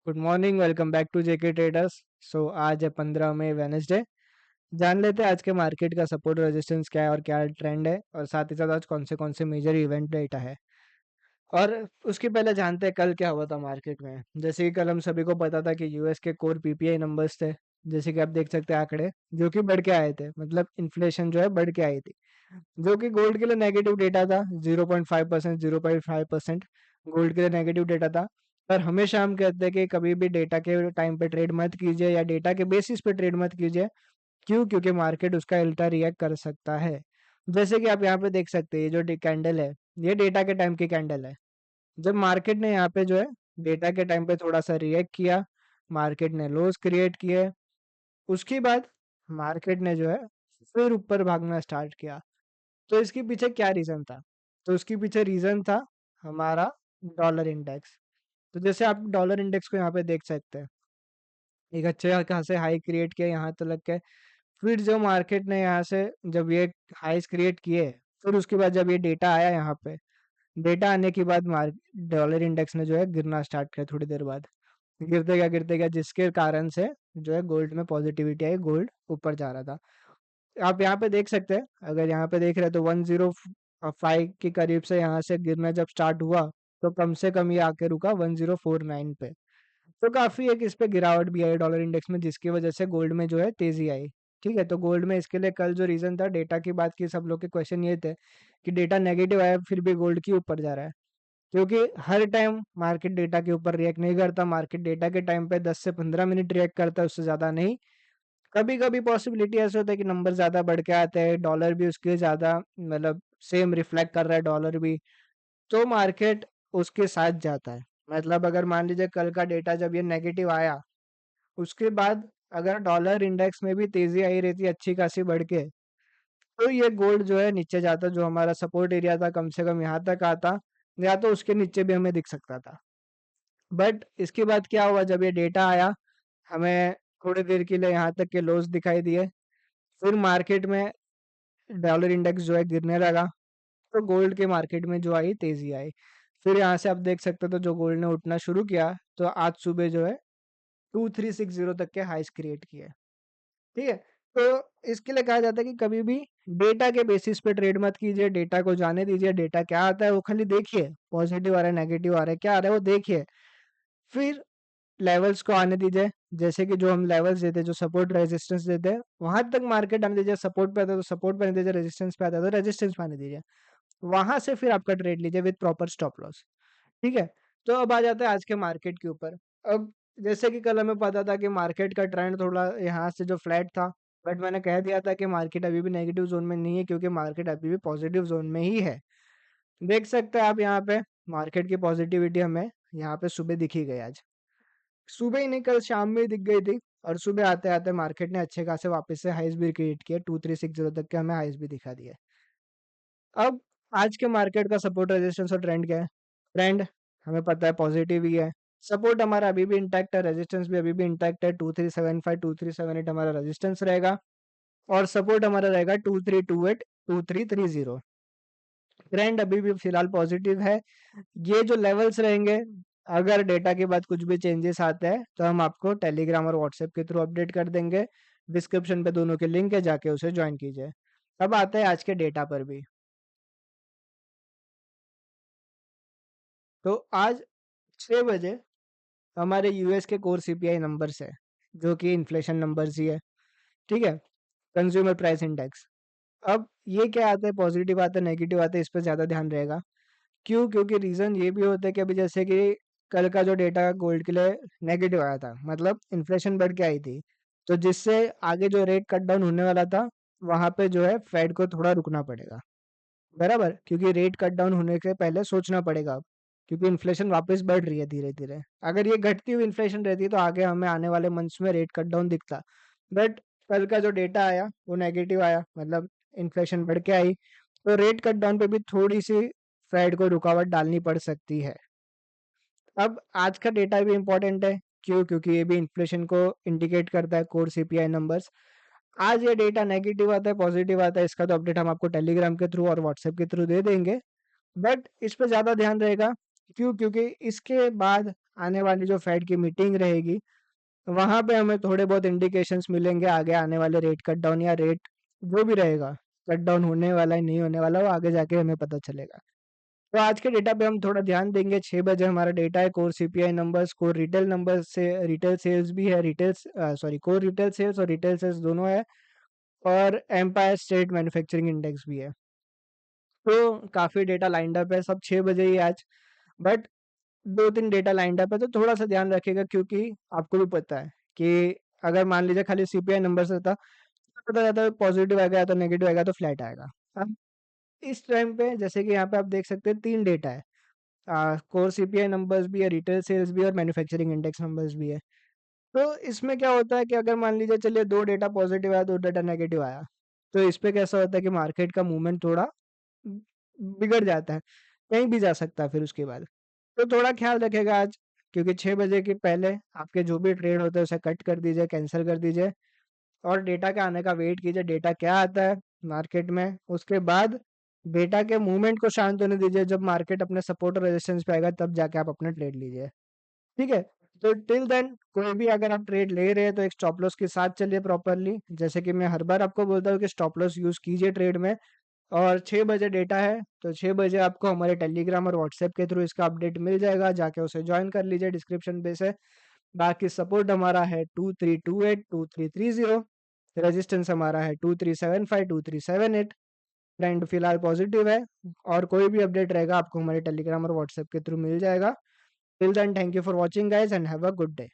Good morning, welcome back to JK Traders. आज है 15 मई, Wednesday. जान लेते हैं आज के मार्केट का सपोर्ट रेजिस्टेंस क्या है और क्या ट्रेंड है, और साथ ही साथ आज कौन से मेजर इवेंट डेटा है। और उसके पहले जानते हैं कल क्या हुआ था मार्केट में। जैसे कि कल हम सभी को पता था कि यूएस के कोर पीपीआई नंबर्स थे। जैसे कि आप देख सकते हैं आंकड़े जो कि बढ़ के आए थे, मतलब इन्फ्लेशन जो है बढ़ के आई थी, जो कि गोल्ड के लिए नेगेटिव डेटा था। 0.5%, 0.5% गोल्ड के लिए नेगेटिव डेटा था। पर हमेशा हम कहते हैं कि कभी भी डेटा के टाइम पे ट्रेड मत कीजिए या डेटा के बेसिस पे ट्रेड मत कीजिए। क्यों? क्योंकि मार्केट उसका उल्टा रिएक्ट कर सकता है। जैसे कि आप यहाँ पे देख सकते हैं, ये जो कैंडल है, ये डेटा के टाइम की कैंडल है। जब मार्केट ने यहाँ पे जो है डेटा के टाइम पे थोड़ा सा रिएक्ट किया, मार्केट ने लोस क्रिएट किए, उसके बाद मार्केट ने जो है फिर ऊपर भागना स्टार्ट किया। तो इसके पीछे क्या रीजन था? तो उसके पीछे रीजन था हमारा डॉलर इंडेक्स। तो जैसे आप डॉलर इंडेक्स को यहाँ पे देख सकते हैं, एक अच्छे खासे हाई क्रिएट किया यहाँ तक के। फिर जो मार्केट ने यहाँ से जब ये हाइस क्रिएट किए, फिर उसके बाद जब ये डेटा आया यहाँ पे, डेटा आने के बाद डॉलर इंडेक्स ने जो है गिरना स्टार्ट किया थोड़ी देर बाद। गिरते गया जिसके कारण से जो है गोल्ड में पॉजिटिविटी आई, गोल्ड ऊपर जा रहा था। आप यहाँ पे देख सकते हैं, अगर यहाँ पे देख रहे हैं तो 105 के करीब से यहाँ से गिरना जब स्टार्ट हुआ, तो कम से कम ये आके रुका 1049 पे। तो काफी एक इस पे गिरावट भी आई डॉलर इंडेक्स में, जिसकी वजह से गोल्ड में जो है तेजी आई। ठीक है, तो गोल्ड में इसके लिए कल जो रीजन था डेटा की बात की, सब लोग के क्वेश्चन ये थे कि डेटा नेगेटिव आया फिर भी गोल्ड की ऊपर जा रहा है। क्योंकि हर टाइम मार्केट डेटा के ऊपर रिएक्ट नहीं करता, मार्केट डेटा के टाइम पे 10 से 15 मिनट रिएक्ट करता है, उससे ज्यादा नहीं। कभी कभी पॉसिबिलिटी ऐसे होता है कि नंबर ज्यादा बढ़ के आते हैं, डॉलर भी उसके ज्यादा, मतलब सेम रिफ्लेक्ट कर रहा है डॉलर भी, तो मार्केट उसके साथ जाता है। मतलब अगर मान लीजिए कल का डेटा जब ये नेगेटिव आया, उसके बाद अगर डॉलर इंडेक्स में भी तेजी आई रहती अच्छी खासी बढ़ के, तो ये गोल्ड जो है नीचे जाता, जो हमारा सपोर्ट एरिया था कम से कम यहाँ तक आता, या तो उसके नीचे भी हमें दिख सकता था। बट इसके बाद क्या हुआ, जब ये डेटा आया, हमें थोड़ी देर के लिए यहाँ तक के लॉस दिखाई दिए। फिर मार्केट में डॉलर इंडेक्स जो है गिरने लगा, तो गोल्ड के मार्केट में जो आई तेजी आई। फिर यहाँ से आप देख सकते हो, तो जो गोल्ड ने उठना शुरू किया, तो आज सुबह जो है 2360 तक के हाइस क्रिएट किए। ठीक है, तो इसके लिए कहा जाता है कि कभी भी डेटा के बेसिस पे ट्रेड मत कीजिए, डेटा को जाने दीजिए, डेटा क्या आता है वो खाली देखिए, पॉजिटिव आ रहा है नेगेटिव आ रहा है क्या आ रहा है वो देखिए। फिर लेवल्स को आने दीजिए, जैसे कि जो हम लेवल्स देते हैं, जो सपोर्ट रेजिस्टेंस देते हैं, वहां तक मार्केट आने दीजिए। सपोर्ट पे आता है तो सपोर्ट पे आने दीजिए, रेजिस्टेंस पे आता है तो रेजिस्टेंस पे आने दीजिए। वहां से फिर आपका ट्रेड लीजिए विद प्रॉपर स्टॉप लॉस। ठीक है, तो अब आ जाता है आज के मार्केट के ऊपर। अब जैसे कि कल हमें पता था कि मार्केट का ट्रेंड थोड़ा यहाँ से जो फ्लैट था, बट मैंने कह दिया था कि मार्केट अभी भी नेगेटिव जोन में नहीं है, क्योंकि मार्केट अभी भी पॉजिटिव जोन में ही है। देख सकते हैं आप यहाँ पे मार्केट की पॉजिटिविटी हमें यहाँ पे सुबह दिखी गई आज। सुबह ही नहीं, कल शाम में ही दिख गई थी। और सुबह आते आते मार्केट ने अच्छे खासे वापस से हाइस भी क्रिएट किया, 2360 तक के हमें हाइस भी दिखा दिया। अब आज के मार्केट का सपोर्ट रेजिस्टेंस और ट्रेंड क्या है? ट्रेंड हमें पता है पॉजिटिव ही है। सपोर्ट हमारा अभी भी इंटैक्ट है, रेजिस्टेंस भी अभी भी इंटैक्ट है। 2375 2378 हमारा रेजिस्टेंस रहेगा, और सपोर्ट हमारा रहेगा 2328 2330। ट्रेंड अभी भी फिलहाल पॉजिटिव है। ये जो लेवल्स रहेंगे, अगर डेटा के बाद कुछ भी चेंजेस आते हैं तो हम आपको टेलीग्राम और व्हाट्सएप के थ्रू अपडेट कर देंगे। डिस्क्रिप्शन पे दोनों के लिंक है, जाके उसे ज्वाइन कीजिए। अब आते हैं आज के डेटा पर भी। तो आज 6 बजे हमारे यूएस के कोर सीपीआई नंबर्स है, जो कि इन्फ्लेशन नंबर्स ही है। ठीक है, कंज्यूमर प्राइस इंडेक्स। अब ये क्या आता है, पॉजिटिव आता है नेगेटिव आता है, इस पर ज्यादा ध्यान रहेगा। क्यों? क्योंकि रीजन ये भी होता है कि अभी जैसे कि कल का जो डेटा गोल्ड के लिए नेगेटिव आया था, मतलब इन्फ्लेशन बढ़ के आई थी, तो जिससे आगे जो रेट कट डाउन होने वाला था, वहां पे जो है फेड को थोड़ा रुकना पड़ेगा। बराबर, क्योंकि रेट कट डाउन होने के पहले सोचना पड़ेगा अब, क्योंकि इन्फ्लेशन वापस बढ़ रही है धीरे धीरे। अगर ये घटती हुई इन्फ्लेशन रहती तो आगे हमें आने वाले मंथ्स में रेट कट डाउन दिखता। बट कल का जो डेटा आया वो नेगेटिव आया, मतलब इन्फ्लेशन बढ़ के आई, तो रेट कट डाउन पे भी थोड़ी सी फेड को रुकावट डालनी पड़ सकती है। अब आज का डेटा भी इंपॉर्टेंट है। क्यों? क्योंकि ये भी इन्फ्लेशन को इंडिकेट करता है, कोर सीपीआई नंबर्स। आज ये डेटा नेगेटिव आता है पॉजिटिव आता है, इसका तो अपडेट हम आपको टेलीग्राम के थ्रू और व्हाट्सएप के थ्रू दे देंगे। बट इस पे ज्यादा ध्यान रहेगा क्यों? क्योंकि इसके बाद आने वाली जो फेड की मीटिंग रहेगी, वहाँ पे हमें थोड़े बहुत इंडिकेशंस मिलेंगे आगे आने वाले रेट कट डाउन या रेट जो भी रहेगा, कट डाउन होने वाला है, नहीं होने वाला, वो आगे जाके हमें पता चलेगा। तो आज के डेटा पे हम थोड़ा ध्यान देंगे। 6 बजे हमारा डेटा है, core CPI numbers, core retail numbers से रिटेल सेल्स भी है, कोर रिटेल सेल्स और रिटेल सेल्स दोनों है, और एम्पायर स्टेट मैन्युफैक्चरिंग इंडेक्स भी है। तो काफ़ी डेटा लाइंड अप है, सब 6 बजे ही आज, बट 2-3 डेटा लाइंड अप है, तो थोड़ा-सा ध्यान रखिएगा, क्योंकि आपको भी पता है कि अगर मान लीजिए खाली सीपीआई नंबर्स रहता, तो पता जाता है पॉजिटिव आएगा या तो नेगेटिव आएगा तो फ्लैट आएगा। अब इस टाइम पे जैसे कि यहाँ पे आप देख सकते हैं 3 डेटा है। कोर सीपीआई नंबर्स भी है, रिटेल सेल्स भी है और मैन्युफैक्चरिंग इंडेक्स नंबर्स भी है। तो इसमें क्या होता है कि अगर मान लीजिए चलिए 2 डेटा पॉजिटिव आया, 2 डेटा नेगेटिव आया, तो इस पे कैसा होता है कि मार्केट का मूवमेंट थोड़ा बिगड़ जाता है, कहीं भी जा सकता है फिर उसके बाद। तो थोड़ा ख्याल रखिएगा आज, क्योंकि 6 बजे के पहले आपके जो भी ट्रेड होते हैं उसे कट कर दीजिए, कैंसल कर दीजिए, और डेटा के आने का वेट कीजिए, डेटा क्या आता है मार्केट में, उसके बाद डेटा के मूवमेंट को शांत होने दीजिए। जब मार्केट अपने सपोर्ट और रेजिस्टेंस पे आएगा तब जाके आप अपना ट्रेड लीजिए, ठीक है? तो टिल देन कोई भी अगर आप ट्रेड ले रहे हैं तो एक स्टॉप लॉस के साथ चलिए प्रॉपर्ली, जैसे कि मैं हर बार आपको बोलता हूँ कि स्टॉप लॉस यूज़ कीजिए ट्रेड में। और 6 बजे डेटा है, तो 6 बजे आपको हमारे टेलीग्राम और व्हाट्सएप के थ्रू इसका अपडेट मिल जाएगा, जाके उसे जॉइन कर लीजिए डिस्क्रिप्शन पे से। बाकी सपोर्ट हमारा है 2328, 2330, रेजिस्टेंस हमारा है 2375, 2378। ट्रेंड फिलहाल पॉजिटिव है, और कोई भी अपडेट रहेगा आपको हमारे टेलीग्राम और व्हाट्सएप के थ्रू मिल जाएगा। Till then, thank you for watching guys and have a good day.